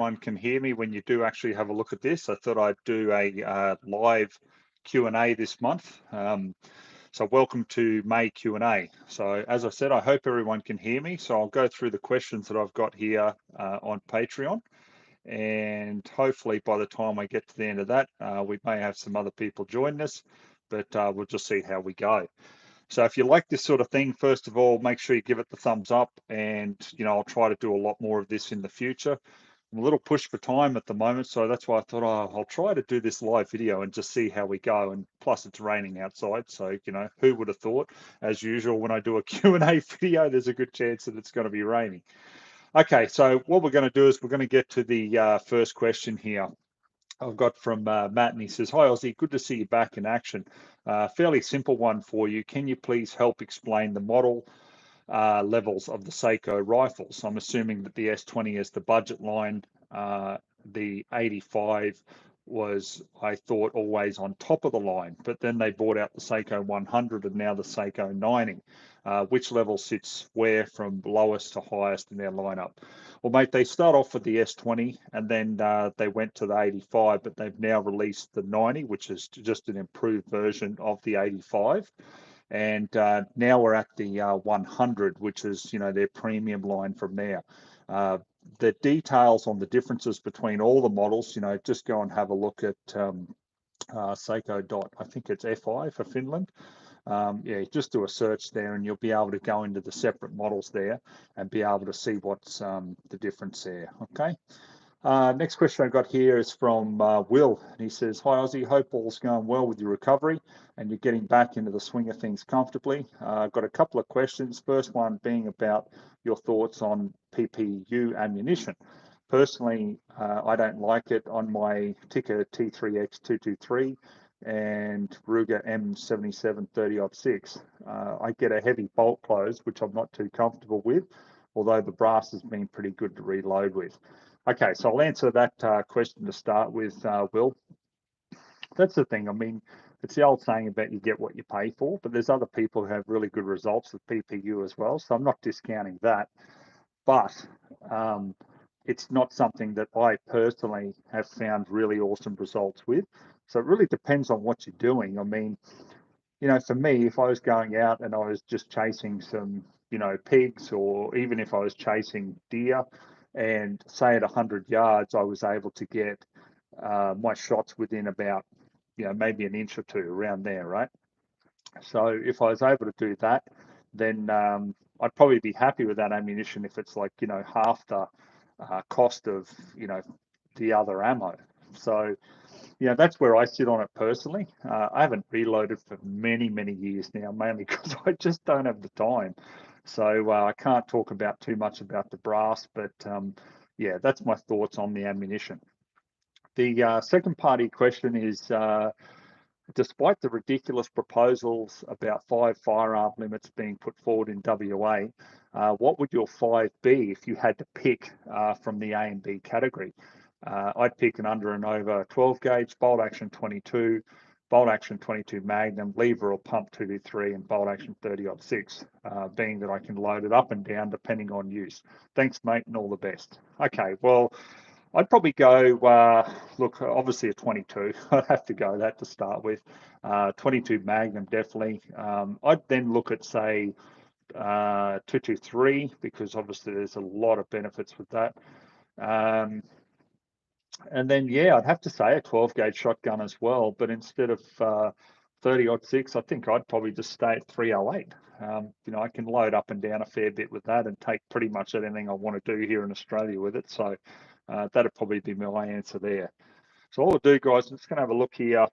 everyone can hear me when you do actually have a look at this. I thought I'd do a live Q&A this month. So welcome to May Q&A. So as I said, I hope everyone can hear me. So I'll go through the questions that I've got here on Patreon. And hopefully by the time I get to the end of that, we may have some other people join us, but we'll just see how we go. So if you like this sort of thing, first of all, make sure you give it the thumbs up, and I'll try to do a lot more of this in the future. I'm a little pushed for time at the moment, so that's why I thought, I'll try to do this live video and just see how we go. And plus it's raining outside, so who would have thought? As usual, when I do a Q&A video, there's a good chance that it's going to be raining. Okay, so what we're going to do is we're going to get to the first question here. I've got from Matt, and he says, "Hi Ozzy, good to see you back in action. Fairly simple one for you. Can you please help explain the model levels of the Seiko rifles? I'm assuming that the S20 is the budget line. The 85 was, I thought, always on top of the line, but then they brought out the Seiko 100 and now the Seiko 90. Which level sits where from lowest to highest in their lineup?" Well, mate, they start off with the S20 and then they went to the 85, but they've now released the 90, which is just an improved version of the 85. And now we're at the 100, which is, their premium line from there. The details on the differences between all the models, just go and have a look at Seiko. I think it's FI for Finland. Yeah, just do a search there and you'll be able to go into the separate models there and be able to see what's the difference there. Okay. Next question I've got here is from Will, and he says, "Hi Ozzy, hope all's going well with your recovery and you're getting back into the swing of things comfortably. I've got a couple of questions. First one being about your thoughts on PPU ammunition. Personally, I don't like it on my Tikka T3X223 and Ruger M77 30-06. I get a heavy bolt close, which I'm not too comfortable with, although the brass has been pretty good to reload with." Okay, so I'll answer that question to start with, Will. That's the thing. I mean, it's the old saying about you get what you pay for, but there's other people who have really good results with PPU as well, so I'm not discounting that. But it's not something that I personally have found really awesome results with. So it really depends on what you're doing. I mean, for me, if I was going out and I was just chasing some, pigs, or even if I was chasing deer, and say at 100 yards, I was able to get my shots within about, maybe an inch or two around there, right? So if I was able to do that, then I'd probably be happy with that ammunition if it's like, half the cost of, the other ammo. So, that's where I sit on it personally. I haven't reloaded for many, many years now, mainly because I just don't have the time. So I can't talk about too much about the brass, but yeah, that's my thoughts on the ammunition. The second part of your question is, despite the ridiculous proposals about 5 firearm limits being put forward in WA, what would your 5 be if you had to pick from the A and B category? I'd pick an under and over 12 gauge, bolt action 22, bolt action 22 Magnum, lever or pump 223, and bolt action 30-06, being that I can load it up and down depending on use. Thanks, mate, and all the best. Okay, well, I'd probably go, look, obviously a 22. I'd have to go that to start with. 22 Magnum, definitely. I'd then look at, say, 223, because obviously there's a lot of benefits with that. And then, yeah, I'd have to say a 12 gauge shotgun as well, but instead of 30-06, I think I'd probably just stay at 308. I can load up and down a fair bit with that and take pretty much anything I want to do here in Australia with it. So that'd probably be my answer there. So all I'll do, guys, I'm just going to have a look here.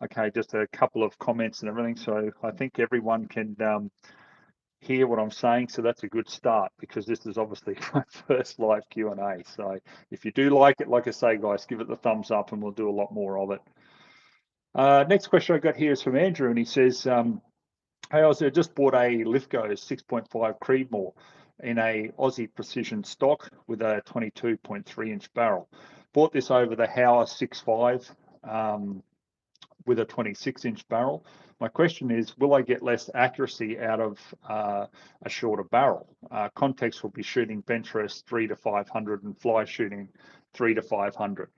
Okay, just a couple of comments and everything. So I think everyone can hear what I'm saying, so that's a good start, because this is obviously my first live Q&A. So if you do like it, like I say, guys, give it the thumbs up and we'll do a lot more of it. Next question I got here is from Andrew, and he says, "Hey, I just bought a Lithgow 6.5 Creedmoor in a Aussie precision stock with a 22.3 inch barrel. Bought this over the Hauer 6.5 with a 26-inch barrel. My question is, will I get less accuracy out of a shorter barrel? Context will be shooting bench rest 3 to 500 and fly shooting 3 to 500.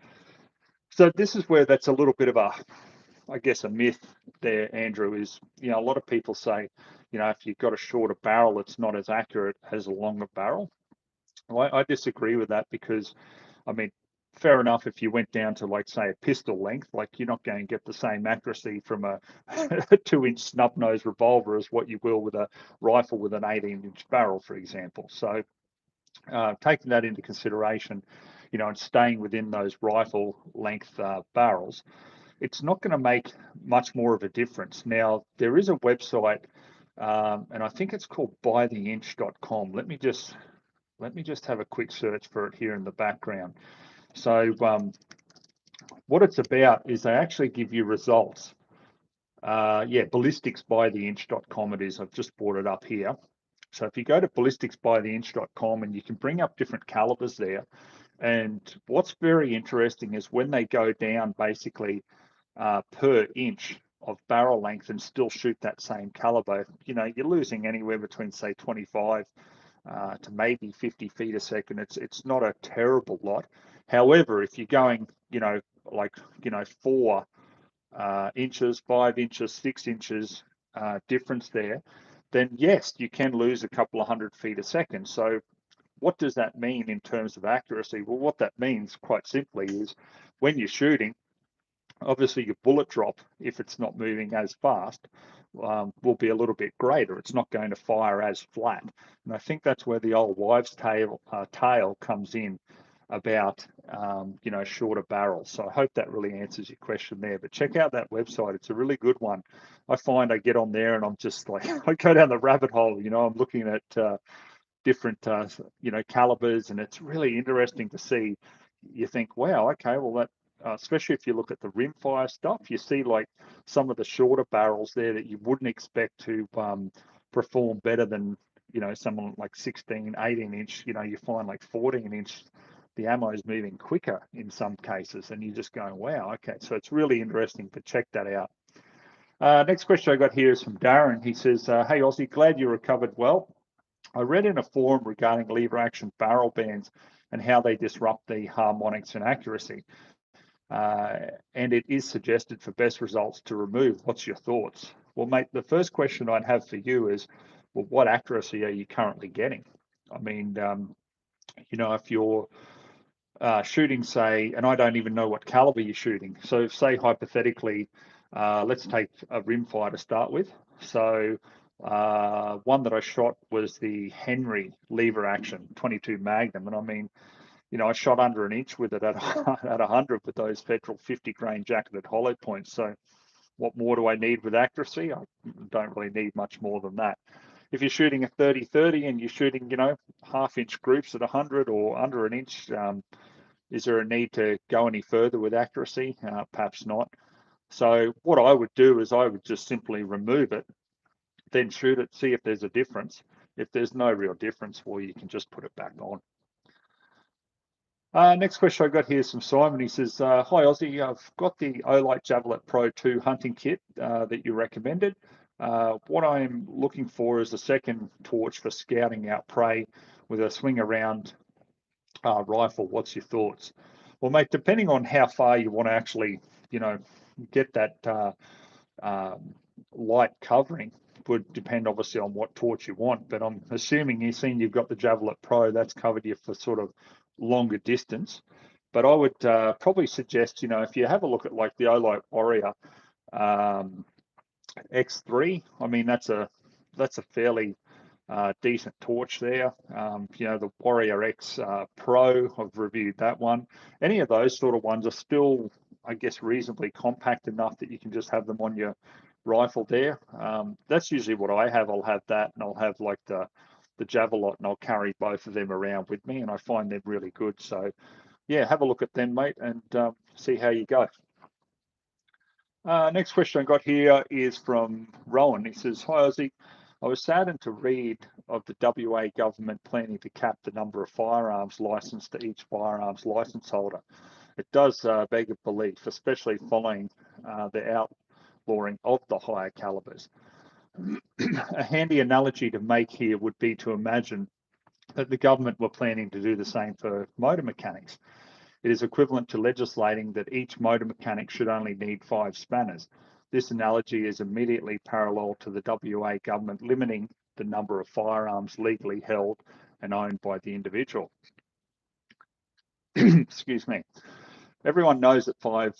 So this is where that's a little bit of a, I guess, a myth there, Andrew, is, you know, a lot of people say, you know, if you've got a shorter barrel, it's not as accurate as a longer barrel. Well, I disagree with that because, I mean, fair enough, if you went down to, like, say, a pistol length, like, you're not going to get the same accuracy from a 2-inch snub-nose revolver as what you will with a rifle with an 18-inch barrel, for example. So taking that into consideration, you know, and staying within those rifle length barrels, it's not going to make much more of a difference. Now, there is a website, and I think it's called bytheinch.com. Let me just have a quick search for it here in the background. So what it's about is they actually give you results. Yeah, ballisticsbytheinch.com it is. I've just brought it up here. So if you go to ballisticsbytheinch.com, and you can bring up different calibers there. And what's very interesting is when they go down basically per inch of barrel length and still shoot that same caliber, you know, you're losing anywhere between, say, 25 to maybe 50 feet a second. It's not a terrible lot. However, if you're going, you know, like, you know, 4 inches, 5 inches, 6 inches difference there, then yes, you can lose a couple of 100 feet a second. So what does that mean in terms of accuracy? Well, what that means quite simply is when you're shooting, obviously your bullet drop, if it's not moving as fast, will be a little bit greater. It's not going to fire as flat. And I think that's where the old wives' tale comes in about, you know, shorter barrels. So I hope that really answers your question there. But check out that website. It's a really good one. I find I get on there and I'm just like, I go down the rabbit hole. You know, I'm looking at different, you know, calibers, and it's really interesting to see. You think, wow, okay, well, that, especially if you look at the rimfire stuff, you see like some of the shorter barrels there that you wouldn't expect to perform better than, you know, someone like 16, 18 inch, you know, you find like 14 inch, the ammo is moving quicker in some cases, and you're just going, wow, okay. So it's really interesting to check that out. Next question I got here is from Darren. He says, hey, Aussie, glad you recovered well. I read in a forum regarding lever action barrel bands and how they disrupt the harmonics and accuracy. And it is suggested for best results to remove. What's your thoughts? Well, mate, the first question I'd have for you is, well, what accuracy are you currently getting? I mean, you know, if you're shooting, say, and I don't even know what caliber you're shooting. So say hypothetically, let's take a rimfire to start with. So one that I shot was the Henry lever action 22 Magnum. And I mean, you know, I shot under an inch with it at 100 with those Federal 50 grain jacketed hollow points. So what more do I need with accuracy? I don't really need much more than that. If you're shooting a 30-30 and you're shooting, you know, half-inch groups at 100 or under an inch, is there a need to go any further with accuracy? Perhaps not. So what I would do is I would just simply remove it, then shoot it, see if there's a difference. If there's no real difference, well, you can just put it back on. Next question I got here is from Simon. He says, hi Aussie, I've got the Olight Javelot Pro 2 hunting kit that you recommended. What I'm looking for is a second torch for scouting out prey with a swing around rifle. What's your thoughts? Well, mate, depending on how far you want to actually, you know, get that light covering would depend obviously on what torch you want, but I'm assuming you've got the Javelot Pro, that's covered you for sort of longer distance. But I would probably suggest, you know, if you have a look at like the Olight Warrior X3, I mean, that's a fairly decent torch there. You know, the Warrior X Pro, I've reviewed that one. Any of those sort of ones are still, I guess, reasonably compact enough that you can just have them on your rifle there. That's usually what I have. I'll have that, and I'll have like the Javelot, and I'll carry both of them around with me, and I find them really good. So yeah, have a look at them, mate, and see how you go. Next question I got here is from Rowan. He says, hi Aussie, I was saddened to read of the WA government planning to cap the number of firearms licensed to each firearms license holder. It does beg a belief, especially following the outlawing of the higher calibers. A handy analogy to make here would be to imagine that the government were planning to do the same for motor mechanics. It is equivalent to legislating that each motor mechanic should only need 5 spanners. This analogy is immediately parallel to the WA government limiting the number of firearms legally held and owned by the individual. Excuse me. Everyone knows that 5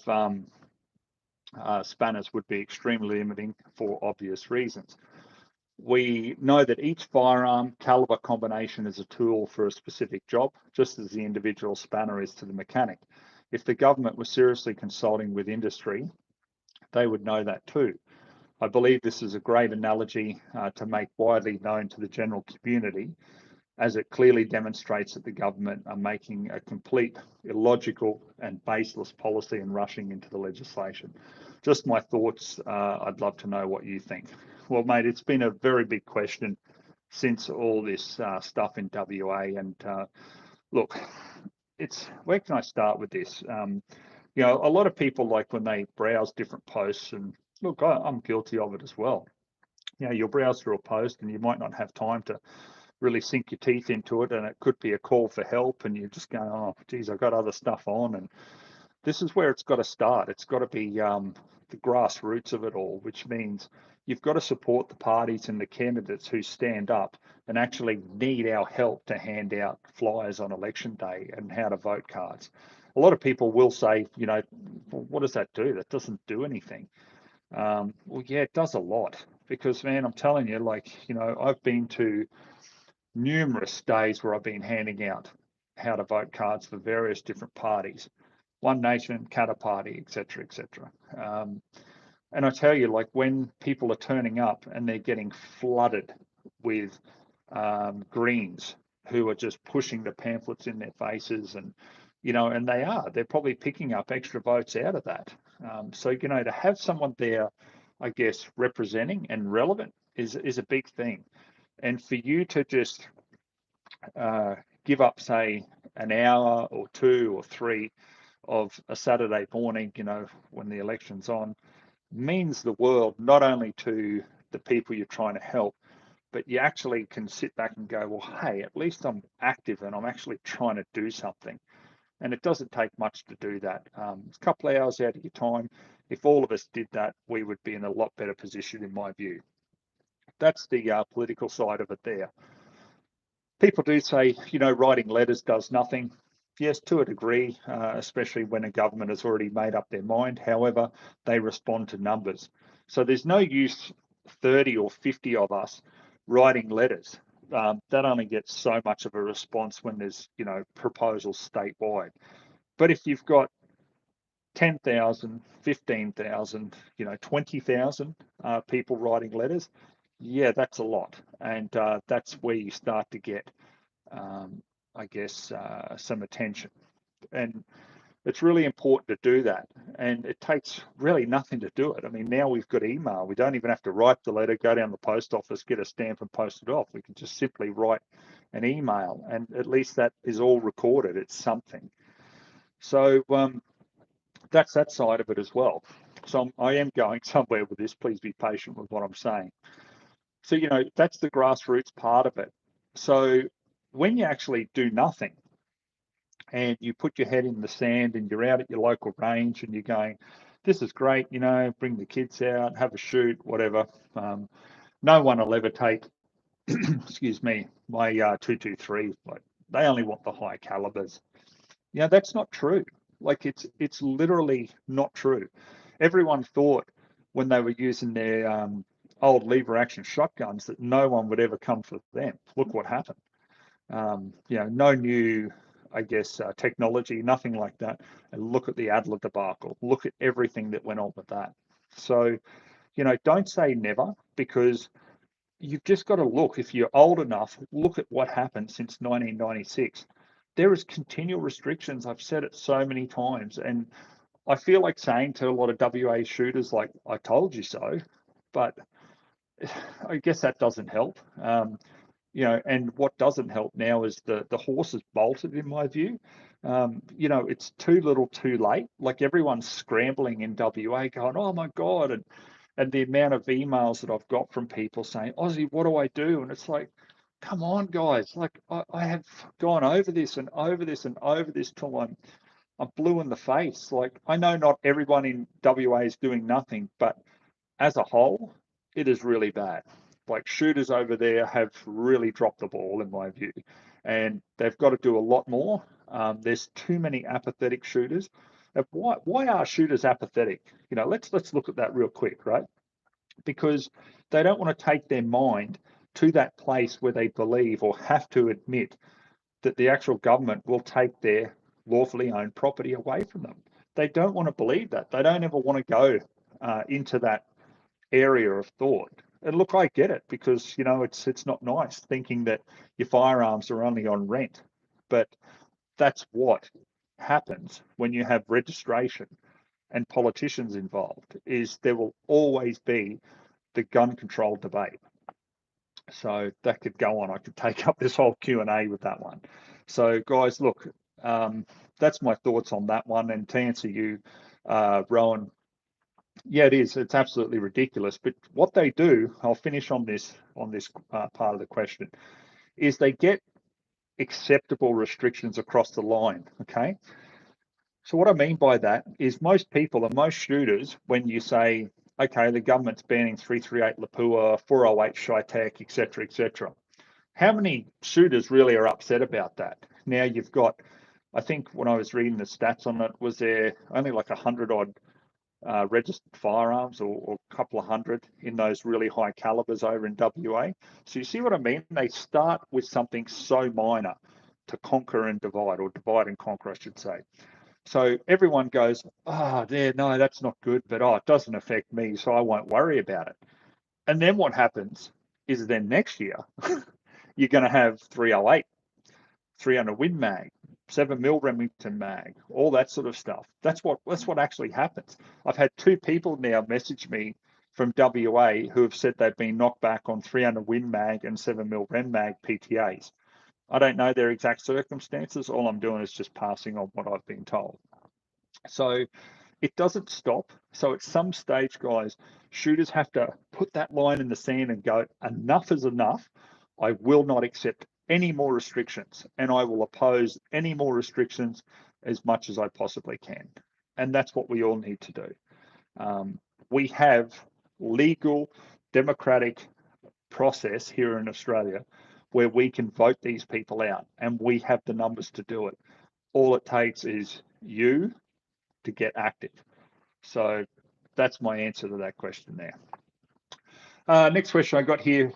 spanners would be extremely limiting for obvious reasons. We know that each firearm caliber combination is a tool for a specific job, just as the individual spanner is to the mechanic. If the government was seriously consulting with industry, they would know that too. I believe this is a great analogy to make widely known to the general community, as it clearly demonstrates that the government are making a complete illogical and baseless policy and rushing into the legislation. Just my thoughts. I'd love to know what you think. Well, mate, it's been a very big question since all this stuff in WA. And look, where can I start with this? You know, a lot of people, like when they browse different posts, and look, I'm guilty of it as well. You know, you'll browse through a post and you might not have time to really sink your teeth into it, and it could be a call for help, and you're just going, oh, geez, I've got other stuff on. And this is where it's got to start. It's got to be the grassroots of it all, which means you've got to support the parties and the candidates who stand up and actually need our help to hand out flyers on election day and how to vote cards. A lot of people will say, you know, well, what does that do? That doesn't do anything. Well, yeah, it does a lot, because, man, I'm telling you, like, you know, I've been to numerous days where I've been handing out how to vote cards for various different parties, One Nation, Katter Party, etc., etc. And I tell you, like, when people are turning up and they're getting flooded with Greens who are just pushing the pamphlets in their faces, and, you know, and they're probably picking up extra votes out of that. So, you know, to have someone there, I guess, representing and relevant is a big thing. And for you to just give up, say, an hour or 2 or 3 of a Saturday morning, you know, when the election's on, means the world, not only to the people you're trying to help, but you actually can sit back and go, well, hey, at least I'm active and I'm actually trying to do something. And it doesn't take much to do that. It's a couple of hours out of your time. If all of us did that, we would be in a lot better position, in my view. That's the political side of it there. People do say, you know, writing letters does nothing. Yes, to a degree, especially when a government has already made up their mind. However, they respond to numbers. So there's no use 30 or 50 of us writing letters. That only gets so much of a response when there's, you know, proposals statewide. But if you've got 10,000, 15,000, you know, 20,000 people writing letters, yeah, that's a lot. And that's where you start to get, I guess, some attention. And it's really important to do that. And it takes really nothing to do it. I mean, now we've got email. We don't even have to write the letter, go down the post office, get a stamp and post it off. We can just simply write an email, and at least that is all recorded. It's something. So that's that side of it as well. So I am going somewhere with this. Please be patient with what I'm saying. So, you know, that's the grassroots part of it. So when you actually do nothing and you put your head in the sand and you're out at your local range and you're going, this is great, you know, bring the kids out, have a shoot, whatever. No one will ever take, excuse me, my 223. Like, they only want the high calibers. You know, that's not true. Like, it's literally not true. Everyone thought when they were using their old lever action shotguns that no one would ever come for them. Look what happened. You know, no new, I guess, technology, nothing like that. And look at the Adler debacle. Look at everything that went on with that. So, you know, don't say never, because you've just got to look. If you're old enough, look at what happened since 1996. There is continual restrictions. I've said it so many times, and I feel like saying to a lot of WA shooters, like, I told you so, but I guess that doesn't help. and what doesn't help now is the horse is bolted, in my view. It's too little too late. Like, everyone's scrambling in WA going, oh my God. And the amount of emails that I've got from people saying, Aussie, what do I do? And it's like, come on, guys. Like, I have gone over this and over this and over this till I'm blue in the face. Like, I know not everyone in WA is doing nothing, but as a whole, it is really bad. Like, shooters over there have really dropped the ball, in my view, and they've got to do a lot more. There's too many apathetic shooters. Why are shooters apathetic? Let's look at that real quick, right? Because they don't want to take their mind to that place where they believe or have to admit that the actual government will take their lawfully owned property away from them. They don't want to believe that. They don't ever want to go into that area of thought. And look, I get it, because it's not nice thinking that your firearms are only on rent, but that's what happens when you have registration and politicians involved. Is there will always be the gun control debate. So that could go on. I could take up this whole Q&A with that one. So guys, look, that's my thoughts on that one. And to answer you, Rowan, yeah, it is. It's absolutely ridiculous. But what they do, I'll finish on this part of the question, is they get acceptable restrictions across the line. Okay. So what I mean by that is most people and most shooters, when you say, okay, the government's banning 338 Lapua, 408 Shitek, etc., how many shooters really are upset about that? Now you've got, I think when I was reading the stats on it, was there only like 100 odd registered firearms, or a couple of hundred in those really high calibers over in WA. So you see what I mean? They start with something so minor to conquer and divide, or divide and conquer, I should say. So everyone goes, oh, yeah, no, that's not good, but it doesn't affect me, so I won't worry about it. And then what happens is then next year, you're going to have 308, 300 Win Mag, 7mm Remington mag, all that sort of stuff. That's what actually happens. I've had 2 people now message me from WA who have said they've been knocked back on 300 Win Mag and 7mm Rem Mag PTAs. I don't know their exact circumstances. All I'm doing is just passing on what I've been told. So it doesn't stop. So at some stage, guys, shooters have to put that line in the sand and go, enough is enough. I will not accept any more restrictions, and I will oppose any more restrictions as much as I possibly can. And that's what we all need to do. We have legal, democratic process here in Australia where we can vote these people out, and we have the numbers to do it. All it takes is you to get active. So that's my answer to that question there. Next question I got here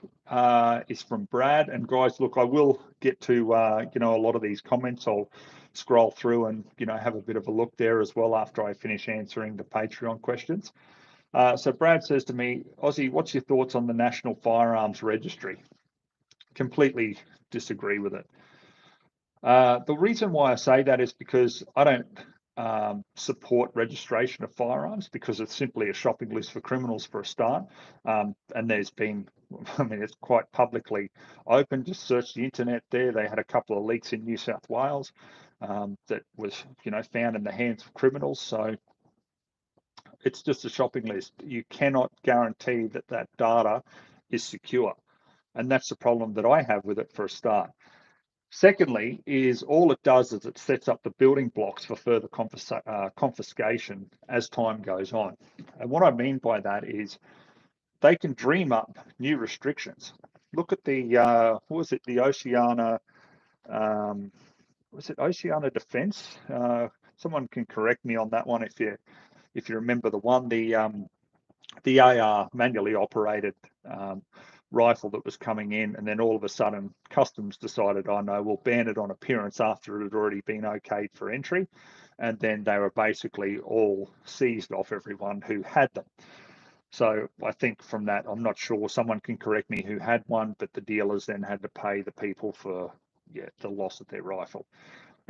is from Brad. And guys, look, I will get to a lot of these comments. I'll scroll through and have a bit of a look there as well after I finish answering the Patreon questions. So Brad says to me, Aussie, what's your thoughts on the National Firearms Registry? Completely disagree with it. The reason why I say that is because I don't support registration of firearms, because it's simply a shopping list for criminals for a start. And there's been, it's quite publicly open. Just search the internet there. They had a couple of leaks in New South Wales that was, found in the hands of criminals. So it's just a shopping list. You cannot guarantee that that data is secure. And that's the problem that I have with it for a start. Secondly, is all it does is it sets up the building blocks for further confiscation as time goes on. And what I mean by that is they can dream up new restrictions. Look at the, what was it, the Oceania, was it Oceania Defence? Someone can correct me on that one if you remember the one, the AR manually operated rifle that was coming in, and then all of a sudden Customs decided, oh no, we'll ban it on appearance after it had already been okayed for entry, and then they were basically all seized off everyone who had them. So I think from that, I'm not sure, someone can correct me who had one, but the dealers then had to pay the people for the loss of their rifle.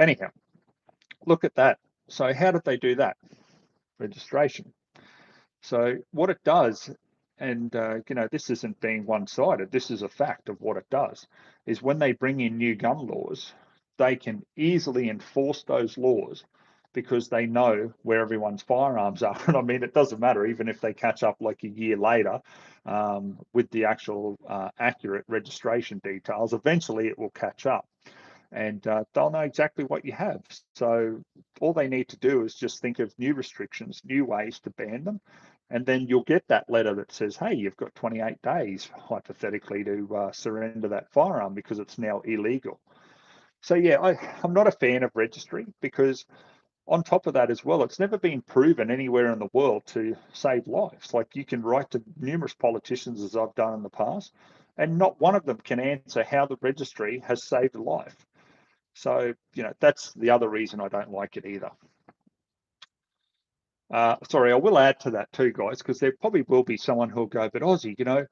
Anyhow, look at that. So how did they do that? Registration. So what it does, you know, this isn't being one-sided. This is a fact of what it does, is when they bring in new gun laws, they can easily enforce those laws because they know where everyone's firearms are. And I mean, it doesn't matter, even if they catch up like a year later with the actual accurate registration details, eventually it will catch up. And they'll know exactly what you have. So all they need to do is just think of new restrictions, new ways to ban them, and then you'll get that letter that says, hey, you've got 28 days, hypothetically, to surrender that firearm because it's now illegal. So yeah, I'm not a fan of registry because on top of that as well, it's never been proven anywhere in the world to save lives. Like, you can write to numerous politicians, as I've done in the past, and not one of them can answer how the registry has saved a life. So, you know, that's the other reason I don't like it either. Sorry, I will add to that too, guys, because there probably will be someone who'll go, but Aussie, you know,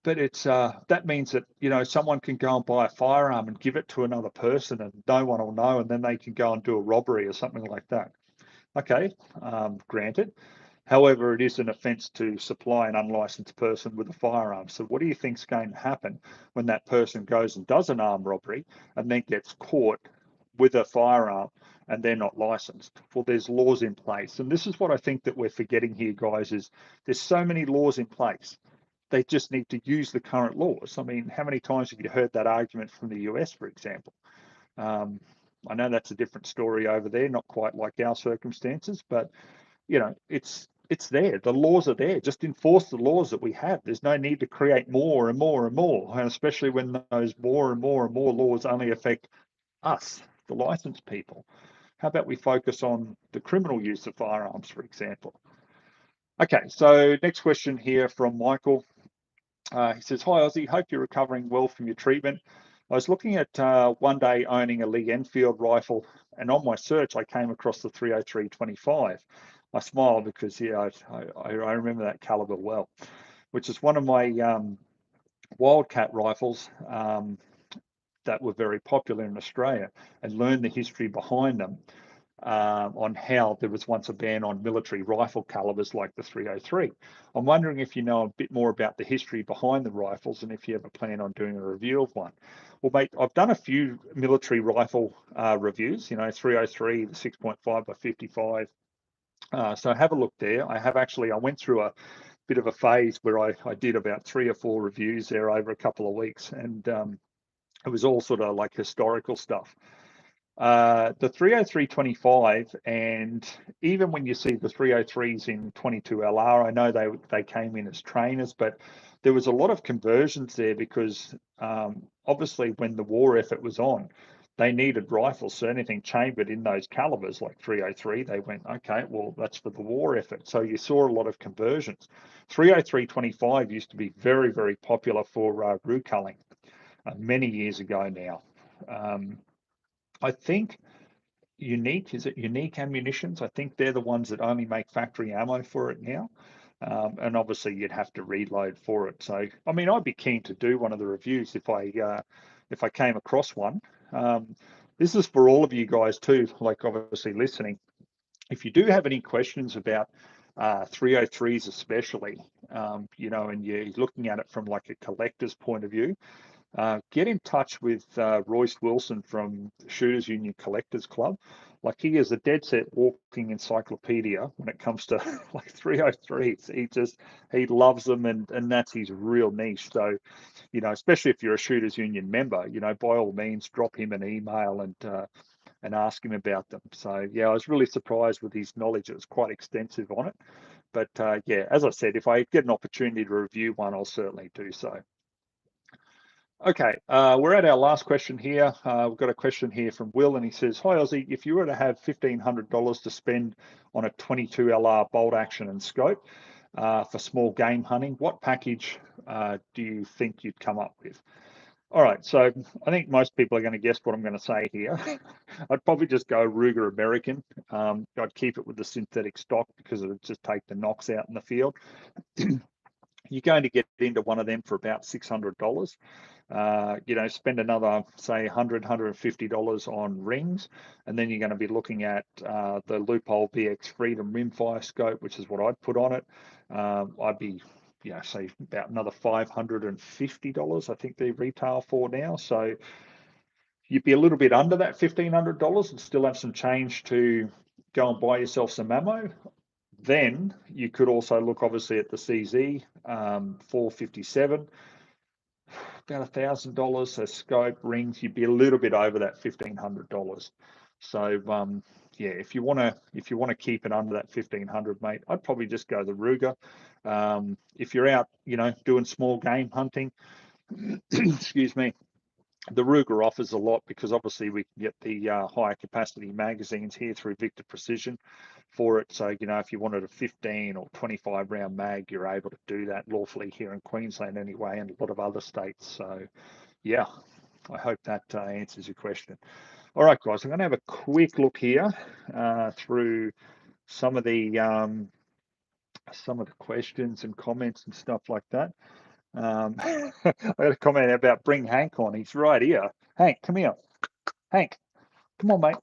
but it's that means that, you know, someone can go and buy a firearm and give it to another person and no one will know, and then they can go and do a robbery or something like that. Okay, granted. However, it is an offence to supply an unlicensed person with a firearm. So what do you think is going to happen when that person goes and does an armed robbery and then gets caught with a firearm and they're not licensed? Well, there's laws in place. And this is what I think that we're forgetting here, guys, is there's so many laws in place. They just need to use the current laws. I mean, how many times have you heard that argument from the US, for example? I know that's a different story over there, not quite like our circumstances, but you know, it's there. The laws are there. Just enforce the laws that we have. There's no need to create more and more and more, and especially when those more and more and more laws only affect us, the licensed people. How about we focus on the criminal use of firearms, for example? Okay, so next question here from Michael. He says, hi, Aussie. Hope you're recovering well from your treatment. I was looking at one day owning a Lee-Enfield rifle, and on my search, I came across the 303-25. I smiled because, yeah, I remember that caliber well, which is one of my Wildcat rifles that were very popular in Australia, and learned the history behind them. On how there was once a ban on military rifle calibers like the 303. I'm wondering if you know a bit more about the history behind the rifles and if you ever plan on doing a review of one. Well, mate, I've done a few military rifle reviews, you know, 303, the 6.5 by 55. So have a look there. I went through a bit of a phase where I did about 3 or 4 reviews there over a couple of weeks, and it was all sort of like historical stuff. The 303-25, and even when you see the 303s in 22LR, I know they came in as trainers, but there was a lot of conversions there because obviously when the war effort was on, they needed rifles. So anything chambered in those calibers like 303, they went, okay, well, that's for the war effort. So you saw a lot of conversions. 303-25 used to be very, very popular for roo culling many years ago now. I think Unique Ammunitions? I think they're the ones that only make factory ammo for it now. And obviously you'd have to reload for it. So, I mean, I'd be keen to do one of the reviews if I came across one. This is for all of you guys too, like obviously listening. If you do have any questions about 303s especially, you know, and you're looking at it from like a collector's point of view, get in touch with Royce Wilson from Shooters Union Collectors Club. Like, he is a dead set walking encyclopedia when it comes to like 303s. He loves them, and that's his real niche. So, you know, especially if you're a Shooters Union member, you know, by all means, drop him an email and ask him about them. So yeah, I was really surprised with his knowledge. It was quite extensive on it. But yeah, as I said, if I get an opportunity to review one, I'll certainly do so. Okay, we're at our last question here. We've got a question here from Will, and he says, hi, Aussie, if you were to have $1,500 to spend on a 22LR bolt action and scope for small game hunting, what package do you think you'd come up with? All right, so I think most people are going to guess what I'm going to say here. I'd probably just go Ruger American. I'd keep it with the synthetic stock because it would just take the knocks out in the field. you're going to get into one of them for about $600. You know, spend another, say, $150 on rings, and then you're going to be looking at the Loophole VX Freedom Rimfire scope, which is what I'd put on it. I'd be, you know, say about another $550, I think they retail for now. So you'd be a little bit under that $1,500 and still have some change to go and buy yourself some ammo. Then you could also look obviously at the CZ 457, about $1,000. So scope, rings, you'd be a little bit over that $1,500. So yeah, if you want to keep it under that 1,500, mate, I'd probably just go the Ruger. If you're out, you know, doing small game hunting, excuse me, the Ruger offers a lot because obviously we can get the higher capacity magazines here through Victor Precision for it. So, you know, if you wanted a 15 or 25 round mag, you're able to do that lawfully here in Queensland anyway, and a lot of other states. So, yeah, I hope that answers your question. All right, guys, I'm going to have a quick look here through some of the questions and comments and stuff like that. I got a comment about bring Hank on. He's right here. Hank, come here. Hank, come on, mate.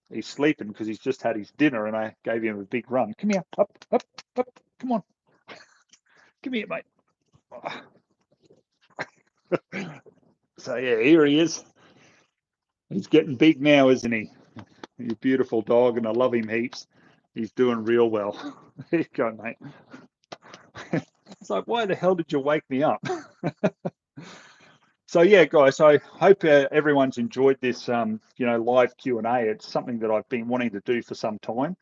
He's sleeping because he's just had his dinner and I gave him a big run. Come here. Up, up, up. Come on. Come here, mate. So, yeah, here he is. He's getting big now, isn't he? He's a beautiful dog and I love him heaps. He's doing real well. There you go, mate. It's like, why the hell did you wake me up? So yeah, guys, I hope everyone's enjoyed this, you know, live Q&A. It's something that I've been wanting to do for some time.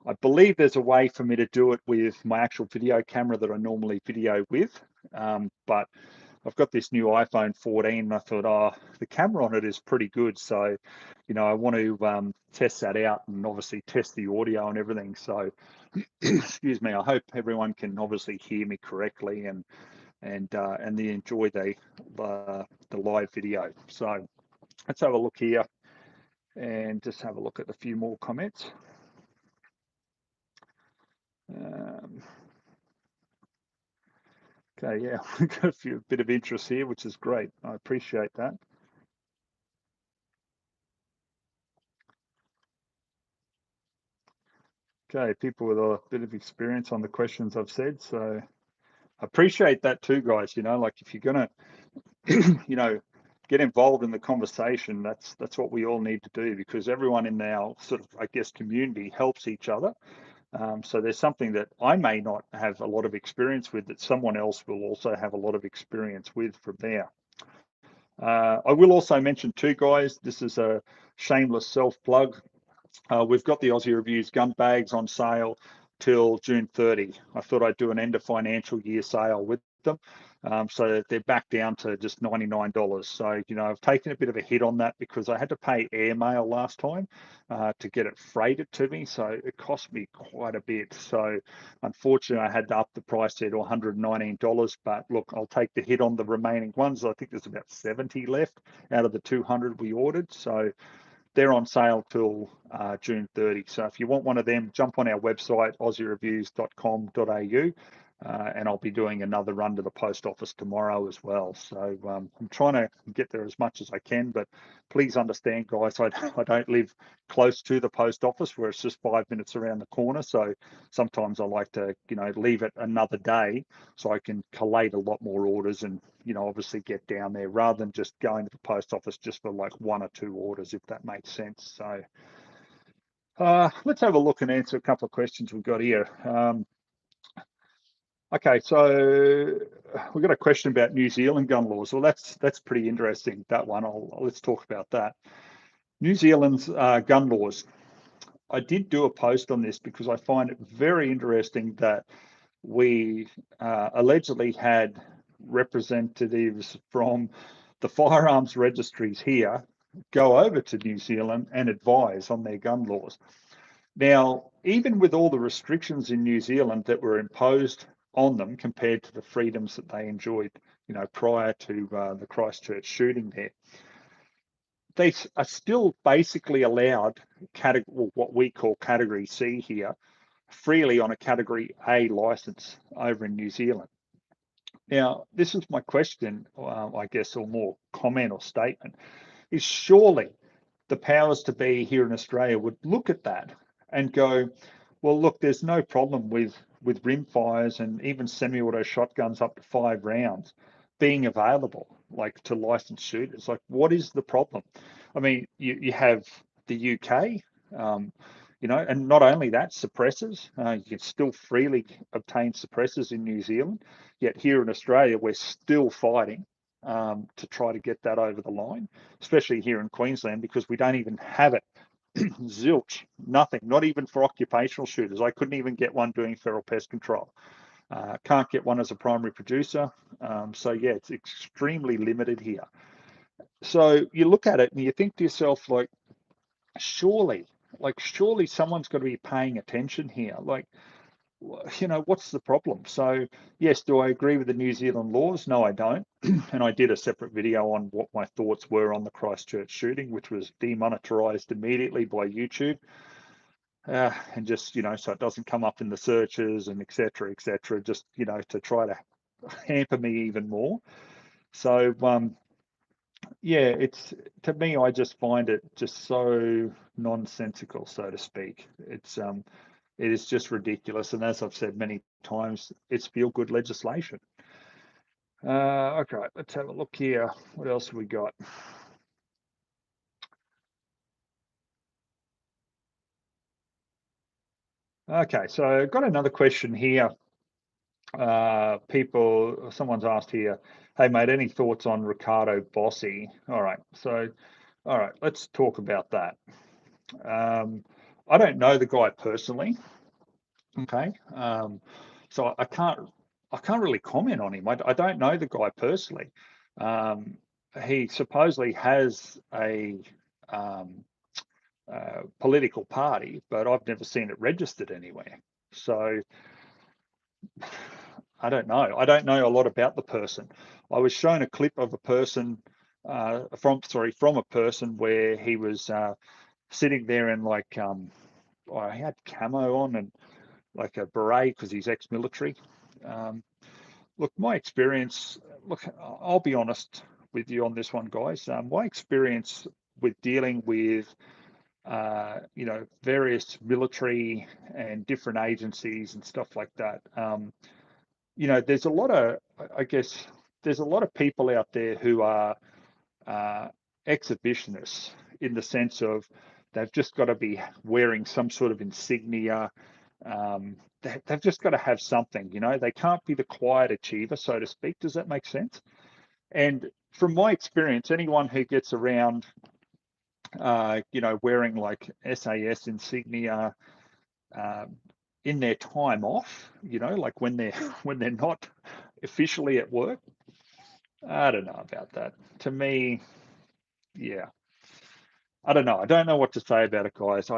I believe there's a way for me to do it with my actual video camera that I normally video with, but I've got this new iPhone 14 and I thought, oh, the camera on it is pretty good. So, you know, I want to test that out and obviously test the audio and everything. So, excuse me, I hope everyone can obviously hear me correctly and they enjoy the live video. So let's have a look here and just have a look at a few more comments. Okay, yeah, we've got a bit of interest here, which is great. I appreciate that. Okay, people with a bit of experience on the questions I've said, so I appreciate that too, guys. You know, like if you're gonna, you know, get involved in the conversation, that's what we all need to do, because everyone in our sort of, I guess, community helps each other. So there's something that I may not have a lot of experience with that someone else will also have a lot of experience with from there. I will also mention too, guys, this is a shameless self-plug. We've got the Aussie Reviews gun bags on sale till June 30. I thought I'd do an end of financial year sale with them. So they're back down to just $99. So, you know, I've taken a bit of a hit on that because I had to pay airmail last time to get it freighted to me. So it cost me quite a bit. So unfortunately, I had to up the price there to $119. But look, I'll take the hit on the remaining ones. I think there's about 70 left out of the 200 we ordered. So they're on sale till June 30. So if you want one of them, jump on our website, aussiereviews.com.au, and I'll be doing another run to the post office tomorrow as well. So I'm trying to get there as much as I can, but please understand, guys, I don't live close to the post office where it's just 5 minutes around the corner. So sometimes I like to, you know, leave it another day so I can collate a lot more orders and, you know, obviously get down there rather than just going to the post office just for like 1 or 2 orders, if that makes sense. So let's have a look and answer a couple of questions we've got here. Okay, so we've got a question about New Zealand gun laws. Well, that's pretty interesting, that one. Let's talk about that. New Zealand's gun laws. I did do a post on this because I find it very interesting that we allegedly had representatives from the firearms registries here go over to New Zealand and advise on their gun laws. Now, even with all the restrictions in New Zealand that were imposed on them compared to the freedoms that they enjoyed, you know, prior to the Christchurch shooting there, they are still basically allowed what we call Category C here, freely on a Category A license over in New Zealand. Now, this is my question, I guess, or more comment or statement, is surely the powers to be here in Australia would look at that and go, well, look, there's no problem with rim fires and even semi-auto shotguns up to 5 rounds being available, like to licensed shooters. Like, what is the problem? I mean, you have the UK, and not only that, suppressors. You can still freely obtain suppressors in New Zealand, yet here in Australia, we're still fighting to try to get that over the line, especially here in Queensland, because we don't even have it. Zilch, nothing, not even for occupational shooters. I couldn't even get one doing feral pest control. Can't get one as a primary producer. So yeah, it's extremely limited here. So you look at it and you think to yourself, like, surely, surely someone's got to be paying attention here. Like, what's the problem? So yes, do I agree with the New Zealand laws? No, I don't. And I did a separate video on what my thoughts were on the Christchurch shooting, which was demonetized immediately by YouTube. And just, so it doesn't come up in the searches and et cetera, just, to try to hamper me even more. So, yeah, to me, I just find it just so nonsensical, so to speak. It is just ridiculous. And as I've said many times, it's feel-good legislation. Okay, let's have a look here. What else have we got? Okay, so I've got another question here. Someone's asked here, hey mate, any thoughts on Ricardo Bossi? All right, let's talk about that. I don't know the guy personally. Okay, so I can't really comment on him. I don't know the guy personally. Um, he supposedly has a political party, but I've never seen it registered anywhere. So I don't know. I don't know a lot about the person. I was shown a clip of a person from a person where he was sitting there in he had camo on and like a beret because he's ex-military. Um, Look, my experience. Look, I'll be honest with you on this one, guys. My experience with dealing with various military and different agencies and stuff like that. There's a lot of, I guess, there's a lot of people out there who are uh, exhibitionists in the sense of they've just got to be wearing some sort of insignia. They've just got to have something, they can't be the quiet achiever, so to speak. Does that make sense? And from my experience, anyone who gets around, wearing like SAS insignia, um, in their time off, like when they're when they're not officially at work. I don't know about that. To me, yeah, I don't know. I don't know what to say about it, guys.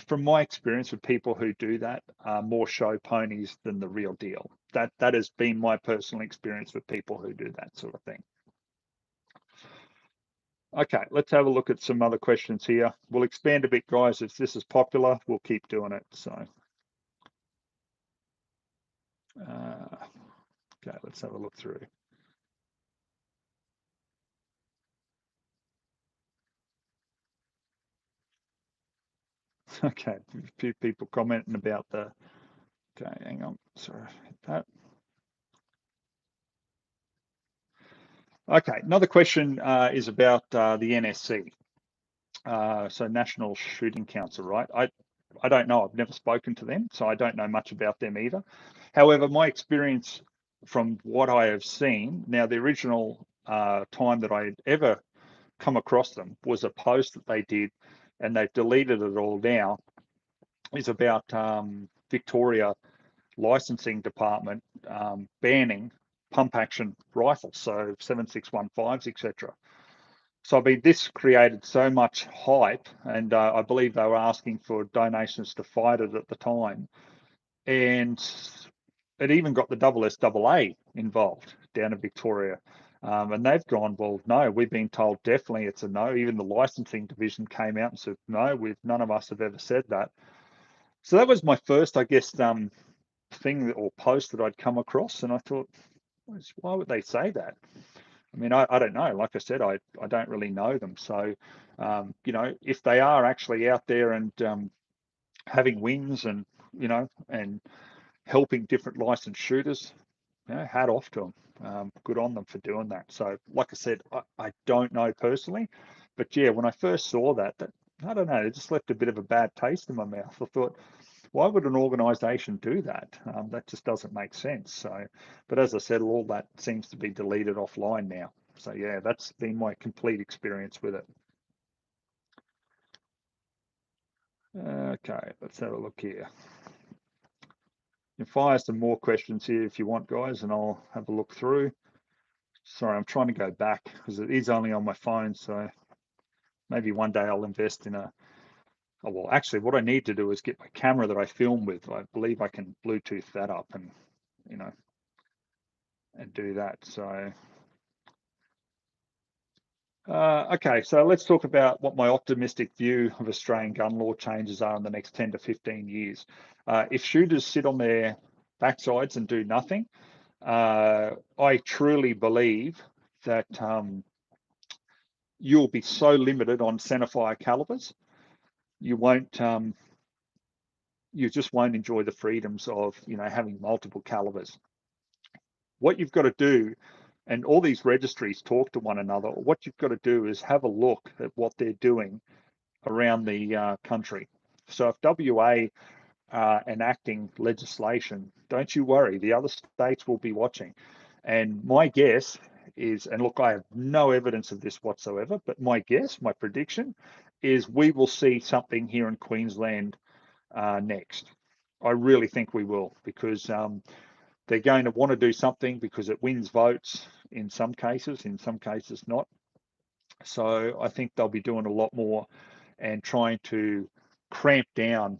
From my experience with people who do that, are more show ponies than the real deal. That has been my personal experience with people who do that sort of thing. Okay, let's have a look at some other questions here. We'll expand a bit, guys. If this is popular, we'll keep doing it. So, okay, let's have a look through. Okay, a few people commenting about the. Okay, hang on. Sorry, hit that. Okay, another question is about the NSC, so National Shooting Council, right? I don't know. I've never spoken to them, so I don't know much about them either. However, my experience from what I have seen, now the original time that I had ever come across them was a post that they did, and they've deleted it all now, is about Victoria licensing department banning pump action rifles, so 7615s, etc. So I mean, this created so much hype, and I believe they were asking for donations to fight it at the time, and it even got the SSAA involved down in Victoria. And they've gone, well, no, we've been told definitely it's a no. Even the licensing division came out and said, no, none of us have ever said that. So that was my first, I guess, thing or post that I'd come across, and I thought, Why would they say that? I mean, I don't know. Like I said, I don't really know them. So, if they are actually out there and having wins and, and helping different licensed shooters, hat off to them. Good on them for doing that. So, like I said, I don't know personally, but yeah, when I first saw that, I don't know, it just left a bit of a bad taste in my mouth. I thought, why would an organisation do that? That just doesn't make sense. So, but as I said, all that seems to be deleted offline now. So yeah, that's been my complete experience with it. Okay, let's have a look here. You can fire some more questions here if you want, guys, and I'll have a look through. Sorry, I'm trying to go back because it is only on my phone. So maybe one day I'll invest in a. Oh, well, actually, what I need to do is get my camera that I film with. I believe I can Bluetooth that up and, you know, and do that. So, okay, so let's talk about what my optimistic view of Australian gun law changes are in the next 10 to 15 years. If shooters sit on their backsides and do nothing, I truly believe that you'll be so limited on centerfire calibers, you won't, you just won't enjoy the freedoms of, having multiple calibers. What you've got to do, and all these registries talk to one another, what you've got to do is have a look at what they're doing around the country. So if WA are enacting legislation, don't you worry, the other states will be watching. And my guess is, and look, I have no evidence of this whatsoever, but my guess, my prediction is we will see something here in Queensland next. I really think we will, because they're going to want to do something because it wins votes in some cases not. So I think they'll be doing a lot more and trying to cramp down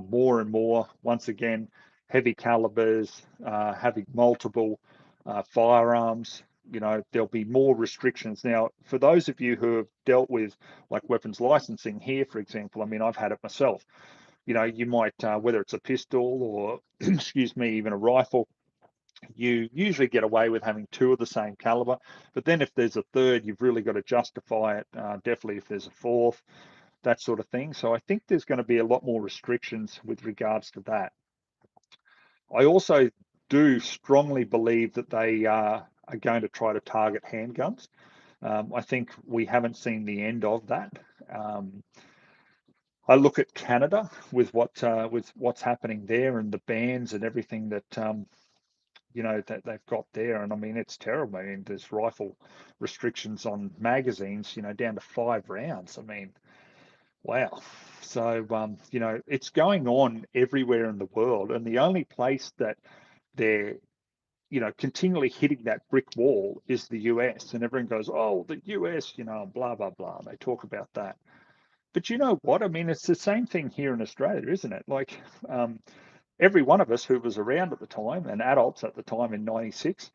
more and more. Once again, heavy calibers, having multiple firearms. There'll be more restrictions. Now, for those of you who have dealt with like weapons licensing here, for example, I mean, I've had it myself. You might, whether it's a pistol or, excuse me, even a rifle, you usually get away with having two of the same caliber. But then if there's a third, you've really got to justify it. Definitely if there's a fourth, that sort of thing. So I think there's going to be a lot more restrictions with regards to that. I also do strongly believe that they are going to try to target handguns. I think we haven't seen the end of that. I look at Canada with what's happening there and the bans and everything that that they've got there, and I mean it's terrible. I mean there's rifle restrictions on magazines, down to 5 rounds. I mean, wow. So it's going on everywhere in the world, and the only place that they're continually hitting that brick wall is the US, and everyone goes, oh, the US, blah blah blah. They talk about that. But you know what? I mean, it's the same thing here in Australia, isn't it? Like, every one of us who was around at the time and adults at the time in '96,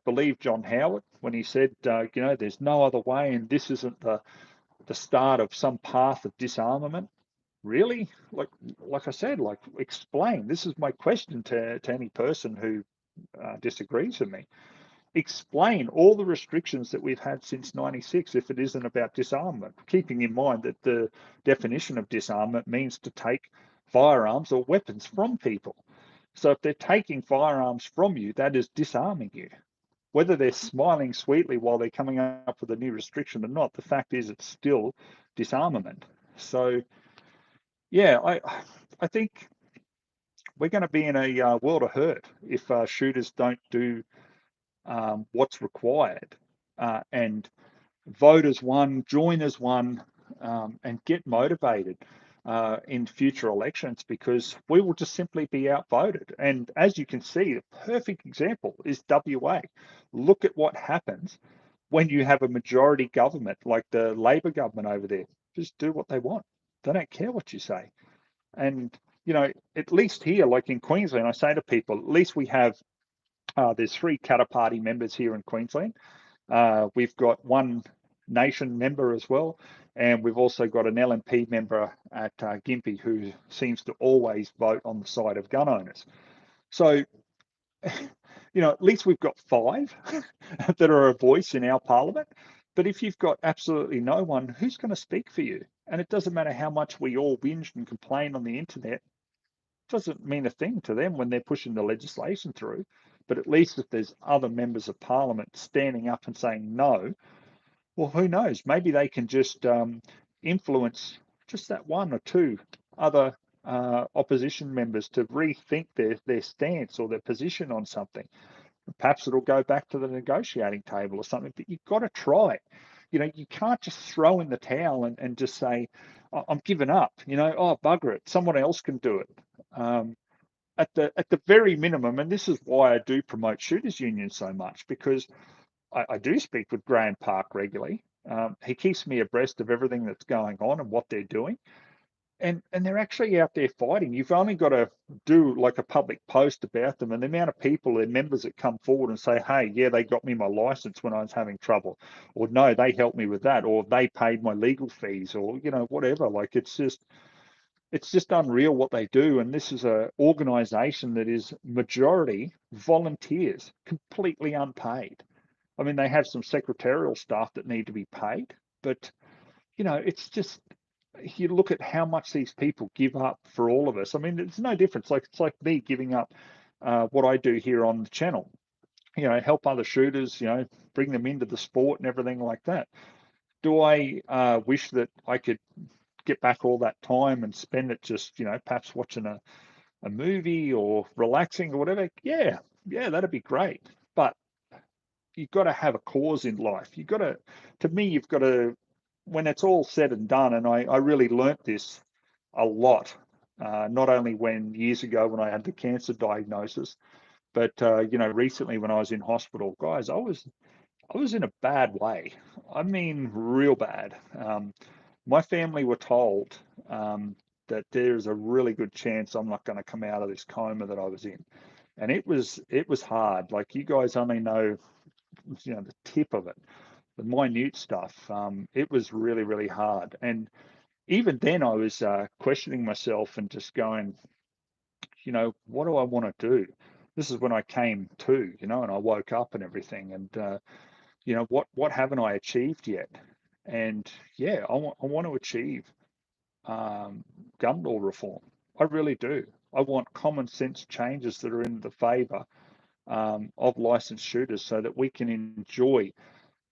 believed John Howard when he said, there's no other way, and this isn't the start of some path of disarmament. Really? Like I said, like explain. This is my question to any person who disagrees with me. Explain all the restrictions that we've had since '96 if it isn't about disarmament, keeping in mind that the definition of disarmament means to take firearms or weapons from people. So if they're taking firearms from you, that is disarming you. Whether they're smiling sweetly while they're coming up with a new restriction or not, the fact is it's still disarmament. So yeah, I think we're going to be in a world of hurt if shooters don't do what's required, and vote as one, join as one, and get motivated in future elections, because we will just simply be outvoted. And as you can see, a perfect example is WA. Look at what happens when you have a majority government like the Labor government over there. Just do what they want. They don't care what you say. And, at least here, like in Queensland, I say to people, at least we have, there's 3 Katter Party members here in Queensland. We've got one nation member as well, and we've also got an LNP member at Gympie who seems to always vote on the side of gun owners. So at least we've got 5 that are a voice in our parliament. But if you've got absolutely no one, who's going to speak for you? And it doesn't matter how much we all whinge and complain on the internet, doesn't mean a thing to them when they're pushing the legislation through. But at least if there's other members of parliament standing up and saying no, well, who knows? Maybe they can just influence just that one or two other opposition members to rethink their stance or their position on something. Perhaps it'll go back to the negotiating table or something, but you've got to try. You can't just throw in the towel and just say, I'm giving up, oh, bugger it, someone else can do it. At the very minimum, and this is why I do promote shooters unions so much, because I do speak with Graham Park regularly. He keeps me abreast of everything that's going on and what they're doing. And they're actually out there fighting. You've only got to do like a public post about them, and the amount of people, their members that come forward and say, hey, yeah, they got me my license when I was having trouble, or no, they helped me with that, or they paid my legal fees, or whatever. Like it's just unreal what they do. And this is a organization that is majority volunteers, completely unpaid. I mean, they have some secretarial staff that need to be paid, but it's just, you look at how much these people give up for all of us. I mean, it's no difference. Like it's like me giving up what I do here on the channel. Help other shooters. Bring them into the sport and everything like that. Do I wish that I could get back all that time and spend it just perhaps watching a movie or relaxing or whatever? Yeah, that'd be great. But you've got to have a cause in life. To me, you've got to, when it's all said and done, and I really learnt this a lot, not only years ago when I had the cancer diagnosis, but recently when I was in hospital, guys, I was in a bad way. I mean, real bad. My family were told that there's a really good chance I'm not going to come out of this coma that I was in, and it was hard. Like, you guys only know the tip of it, the minute stuff. It was really, really hard. And even then I was questioning myself and just going, what do I want to do? This is when I came to, and I woke up and everything. And, what haven't I achieved yet? And yeah, I want to achieve gun law reform. I really do. I want common sense changes that are in the favor of licensed shooters so that we can enjoy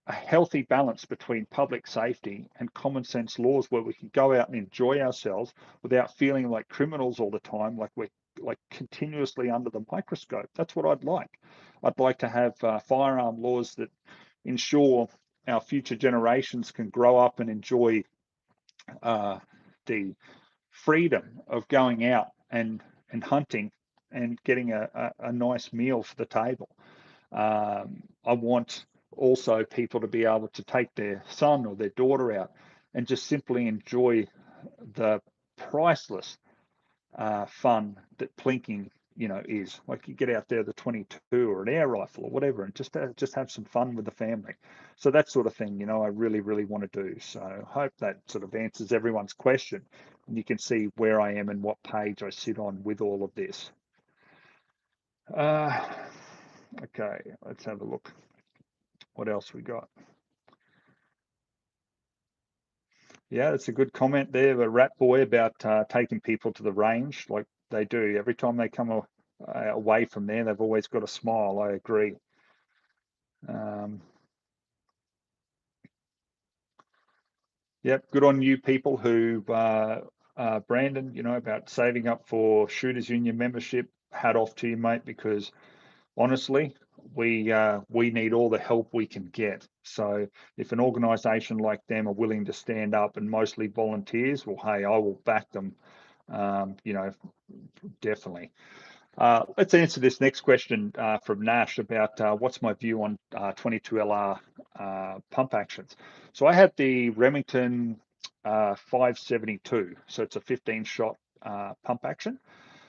a healthy balance between public safety and common sense laws, where we can go out and enjoy ourselves without feeling like criminals all the time, like we're like continuously under the microscope. That's what I'd like. I'd like to have firearm laws that ensure our future generations can grow up and enjoy the freedom of going out and hunting and getting a nice meal for the table. I want also people to be able to take their son or their daughter out and just simply enjoy the priceless fun that plinking, is. Like, you get out there the 22 or an air rifle or whatever, and just have some fun with the family. So that sort of thing, I really, really want to do. So I hope that sort of answers everyone's question, and you can see where I am and what page I sit on with all of this. Okay, let's have a look. What else we got? Yeah, that's a good comment there, the rat boy, about taking people to the range. Like, they do. Every time they come away from there, they've always got a smile. I agree. Yep, good on you people who, Brandon, about saving up for Shooters Union membership. Hat off to you, mate, because honestly, we need all the help we can get. So if an organisation like them are willing to stand up, and mostly volunteers, well, hey, I will back them. Definitely. Let's answer this next question from Nash about what's my view on 22LR pump actions. So I have the Remington 572, so it's a 15-shot pump action.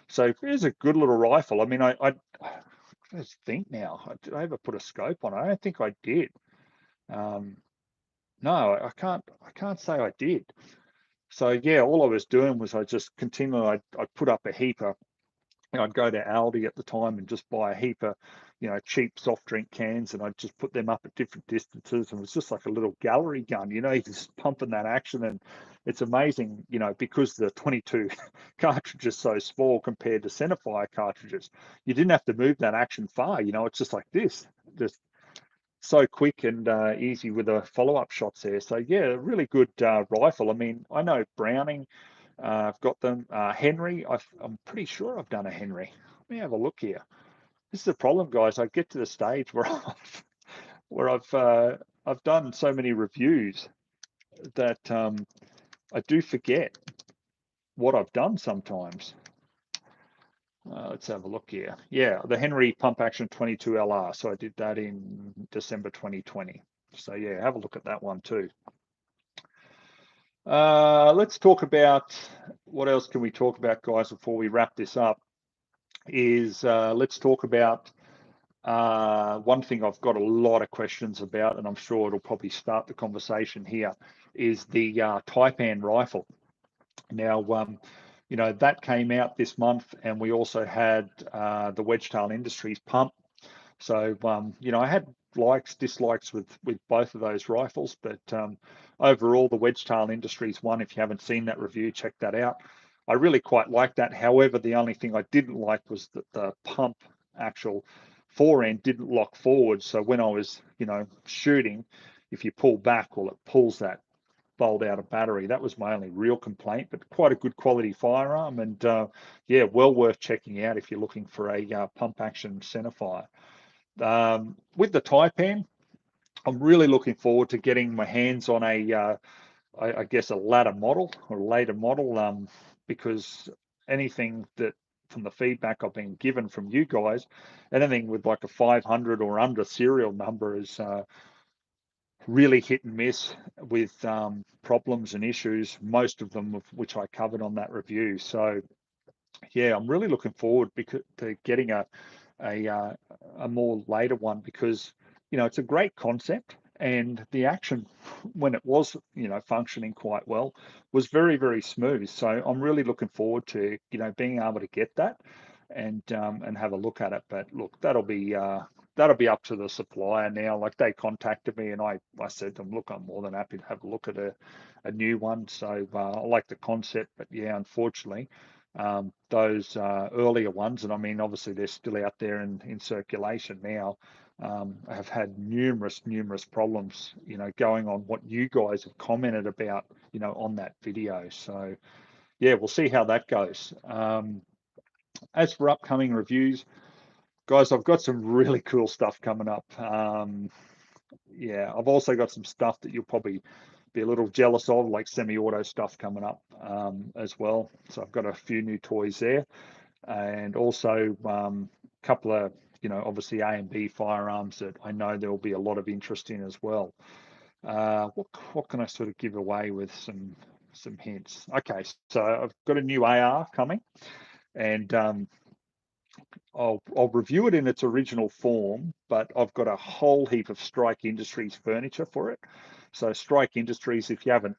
So it's a good little rifle. I mean, I just think now, did I ever put a scope on it? I don't think I did. No, I can't say I did. So yeah, all I was doing was I just continually, I put up a heap of I'd go to Aldi at the time and just buy a heap of, cheap soft drink cans, and I'd just put them up at different distances, and it was just like a little gallery gun, you're just pumping that action. And it's amazing, because the 22 cartridge is so small compared to centerfire cartridges, you didn't have to move that action far, it's just like this, just so quick and easy with the follow-up shots there. So yeah, really good rifle. I mean, I know Browning, I've got them. Henry, I'm pretty sure I've done a Henry. Let me have a look here. This is the problem, guys. I get to the stage where I've done so many reviews that I do forget what I've done sometimes. Let's have a look here. Yeah, the Henry Pump Action 22 LR. So I did that in December 2020. So yeah, have a look at that one too. Let's talk about, what else can we talk about, guys, before we wrap this up? Let's talk about one thing I've got a lot of questions about, and I'm sure it'll probably start the conversation here, is the Taipan rifle. Now, that came out this month, and we also had the Wedgetail Industries pump. So, I had likes, dislikes with both of those rifles, but overall, the Wedgetail Industries one, if you haven't seen that review, check that out. I really quite like that. However, the only thing I didn't like was that the pump actual forend didn't lock forward. So when I was, shooting, if you pull back, well, it pulls that bolt out of battery. That was my only real complaint, but quite a good quality firearm, and yeah, well worth checking out if you're looking for a pump action centerfire. With the Taipan, I'm really looking forward to getting my hands on I guess a later model or later model, because anything that, from the feedback I've been given from you guys, anything with like a 500 or under serial number is really hit and miss with problems and issues, most of them of which I covered on that review. So yeah, I'm really looking forward to getting a more later one, because it's a great concept, and the action, when it was functioning quite well, was very, very smooth. So I'm really looking forward to being able to get that and have a look at it. But look, that'll be up to the supplier now. Like, they contacted me, and I said to them, look, I'm more than happy to have a look at a new one. So I like the concept, but yeah, unfortunately, those earlier ones, and I mean, obviously they're still out there in circulation now, have had numerous problems, going on what you guys have commented about, on that video. So yeah, we'll see how that goes. As for upcoming reviews, guys, I've got some really cool stuff coming up. Yeah, I've also got some stuff that you'll probably be a little jealous of, like semi-auto stuff coming up as well. So I've got a few new toys there, and also a couple of, obviously A and B firearms that I know there will be a lot of interest in as well. What can I sort of give away with some hints? Okay, so I've got a new AR coming, and I'll review it in its original form, but I've got a whole heap of Strike Industries furniture for it. So Strike Industries, if you haven't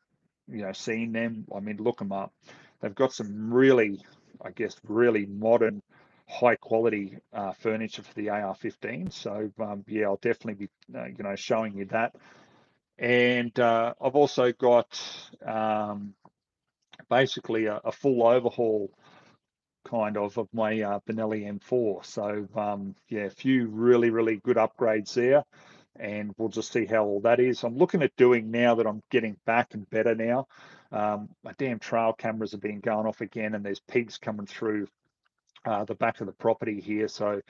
seen them, I mean, look them up. They've got some really, I guess, really modern, high quality furniture for the AR-15. So yeah, I'll definitely be showing you that. And I've also got basically a full overhaul kind of my Benelli M4. So yeah, a few really good upgrades there, and we'll just see how all that is. I'm looking at doing, now that I'm getting back and better now, my damn trail cameras have been going off again, and there's pigs coming through the back of the property here. So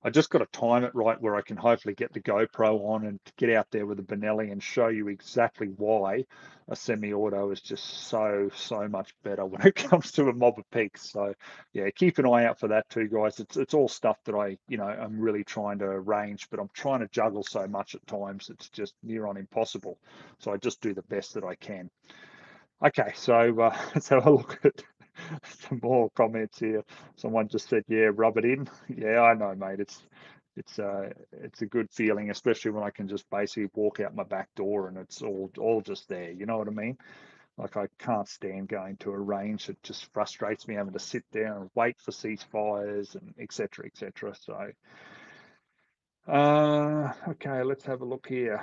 I just got to time it right where I can hopefully get the GoPro on and get out there with the Benelli and show you exactly why a semi-auto is just so much better when it comes to a mob of pigs. So yeah, keep an eye out for that too, guys. It's all stuff that I'm really trying to arrange, but I'm trying to juggle so much at times, it's just near on impossible. So I just do the best that I can. Okay, so let's have a look at some more comments here. Someone just said, yeah, rub it in. Yeah, I know, mate. It's a good feeling, especially when I can just basically walk out my back door and it's all just there. You know what I mean? Like, I can't stand going to a range. It just frustrates me having to sit there and wait for ceasefires and etc. etc. So, okay, let's have a look here.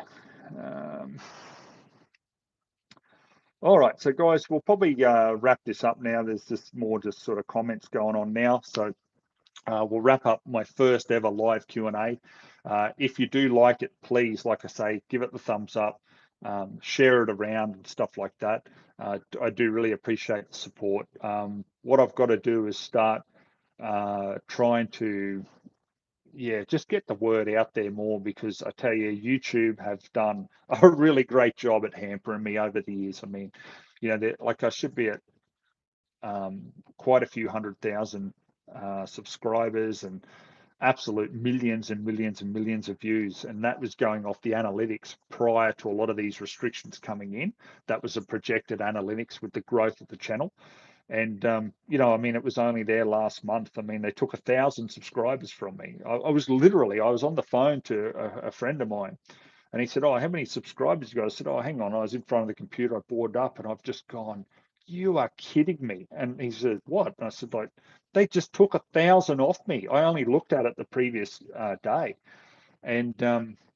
All right, so guys, we'll probably wrap this up now. There's just more just sort of comments going on now. So we'll wrap up my first ever live Q&A. If you do like it, please, like I say, give it the thumbs up, share it around and stuff like that. I do really appreciate the support. What I've got to do is start trying to, yeah, just get the word out there more, because I tell you, YouTube have done a really great job at hampering me over the years. I mean, you know, like I should be at quite a few 100,000 subscribers and absolute millions and millions and millions of views, and that was going off the analytics prior to a lot of these restrictions coming in. That was a projected analytics with the growth of the channel. And you know, I mean, it was only there last month. I mean, they took 1,000 subscribers from me. I was on the phone to a friend of mine, and he said, "Oh, how many subscribers you got?" I said, "Oh, hang on, I was in front of the computer, I boarded up, and I've just gone, you are kidding me." And he said, "What?" And I said, "Like, they just took 1,000 off me. I only looked at it the previous day." And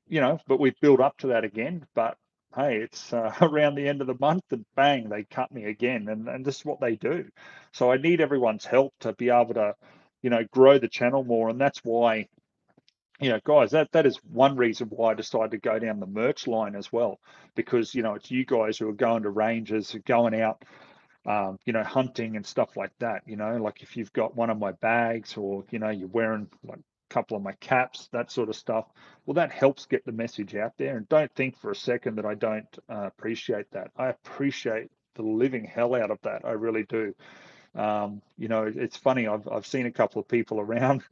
you know, but we've built up to that again. But hey, it's around the end of the month, and bang, they cut me again. And this is what they do. So I need everyone's help to be able to, you know, grow the channel more. And that's why, you know, guys, that is one reason why I decided to go down the merch line as well, because, you know, it's you guys who are going to ranges, going out, you know, hunting and stuff like that. You know, like if you've got one of my bags, or, you know, you're wearing like a couple of my caps, that sort of stuff, well, that helps get the message out there. And don't think for a second that I don't appreciate that. I appreciate the living hell out of that. I really do. You know, it's funny. I've seen a couple of people around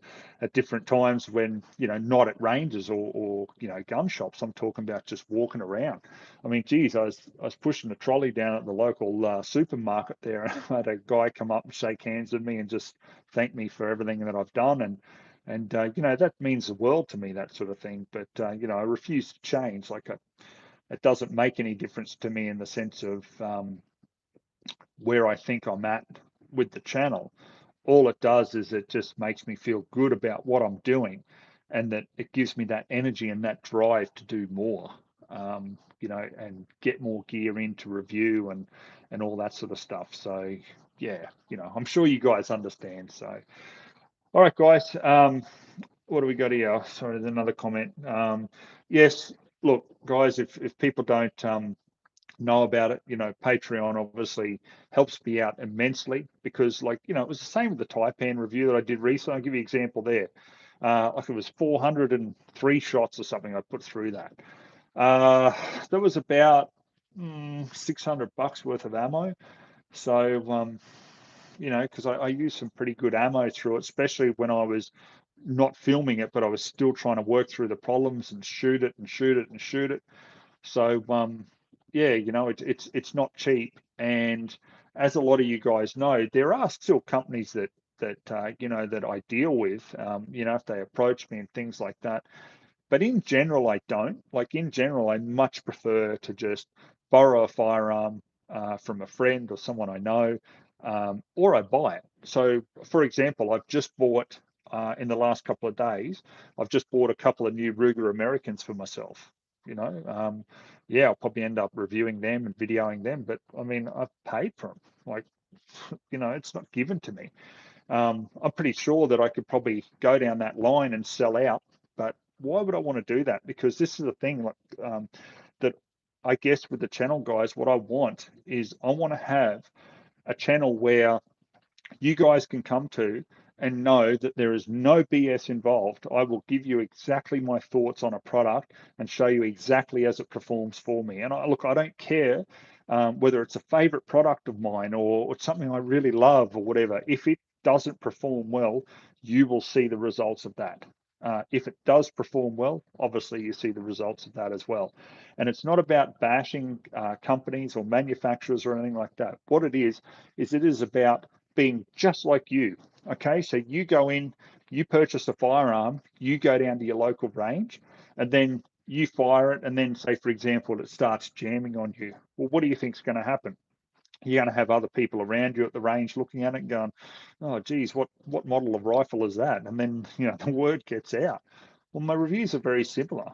at different times when, you know, not at ranges or you know, gun shops. I'm talking about just walking around. I mean, geez, I was pushing a trolley down at the local supermarket there, and I had a guy come up and shake hands with me and just thank me for everything that I've done. And you know, that means the world to me, that sort of thing. But you know, I refuse to change. Like, it doesn't make any difference to me in the sense of where I think I'm at with the channel. All it does is it just makes me feel good about what I'm doing, and that it gives me that energy and that drive to do more, you know, and get more gear into review and all that sort of stuff. So yeah, you know, I'm sure you guys understand. So all right, guys, what do we got here? Sorry, there's another comment. Yes, look, guys, if people don't know about it, you know, Patreon obviously helps me out immensely, because, like, you know, it was the same with the Taipan review that I did recently. I'll give you an example there. Like, it was 403 shots or something I put through that. There was about $600 worth of ammo. So, you know, because I used some pretty good ammo through it, especially when I was not filming it, but I was still trying to work through the problems and shoot it and shoot it and shoot it. So yeah, you know, it's not cheap. And as a lot of you guys know, there are still companies that you know, that I deal with, you know, if they approach me and things like that. But in general, I don't. Like, in general, I much prefer to just borrow a firearm from a friend or someone I know, or I buy it. So, for example, I've just bought, in the last couple of days, I've just bought a couple of new Ruger Americans for myself. You know, yeah, I'll probably end up reviewing them and videoing them, but I mean, I've paid for them. Like, you know, it's not given to me. I'm pretty sure that I could probably go down that line and sell out, but why would I want to do that? Because this is the thing, like, that I guess with the channel, guys, what I want is I want to have a channel where you guys can come to and know that there is no BS involved. I will give you exactly my thoughts on a product and show you exactly as it performs for me. And look, I don't care whether it's a favorite product of mine or it's something I really love or whatever. If it doesn't perform well, you will see the results of that. If it does perform well, obviously you see the results of that as well. And it's not about bashing companies or manufacturers or anything like that. What it is it is about being just like you. Okay, so you go in, you purchase a firearm, you go down to your local range, and then you fire it, and then say, for example, it starts jamming on you. Well, what do you think is going to happen? you're going to have other people around you at the range looking at it and going, oh, geez, what model of rifle is that? And then, the word gets out. Well, my reviews are very similar.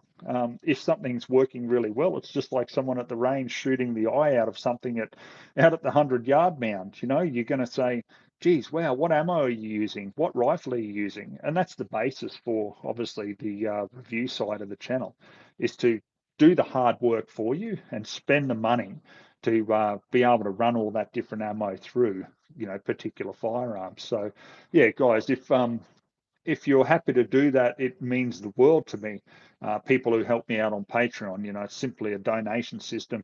If something's working really well, it's just like someone at the range shooting the eye out of something out at the 100-yard mound. You're going to say, geez, wow, what ammo are you using? What rifle are you using? And that's the basis for, obviously, the review side of the channel, is to do the hard work for you and spend the money to be able to run all that different ammo through, particular firearms. So, yeah, guys, if you're happy to do that, it means the world to me. People who help me out on Patreon, it's simply a donation system,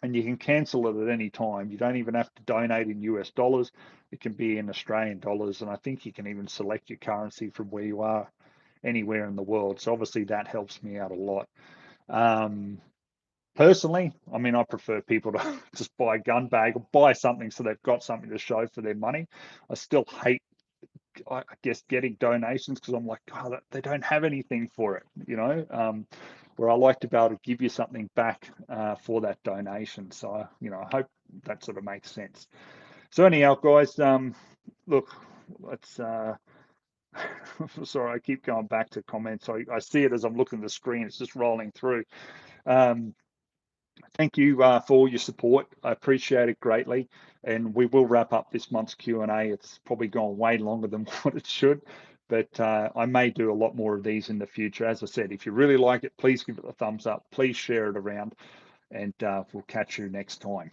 and you can cancel it at any time. You don't even have to donate in US dollars. It can be in Australian dollars, and I think you can even select your currency from where you are anywhere in the world. So obviously that helps me out a lot. Personally, I mean, I prefer people to just buy a gun bag or buy something so they've got something to show for their money. I still hate, I guess, getting donations, because I'm like, oh, they don't have anything for it, where I like to be able to give you something back for that donation. So, I hope that sort of makes sense. So anyhow, guys, look, let's, sorry, I keep going back to comments. I see it as I'm looking at the screen. It's just rolling through. Thank you for all your support. I appreciate it greatly. And we will wrap up this month's Q&A. It's probably gone way longer than what it should, but I may do a lot more of these in the future. As I said, if you really like it, please give it a thumbs up. Please share it around, and we'll catch you next time.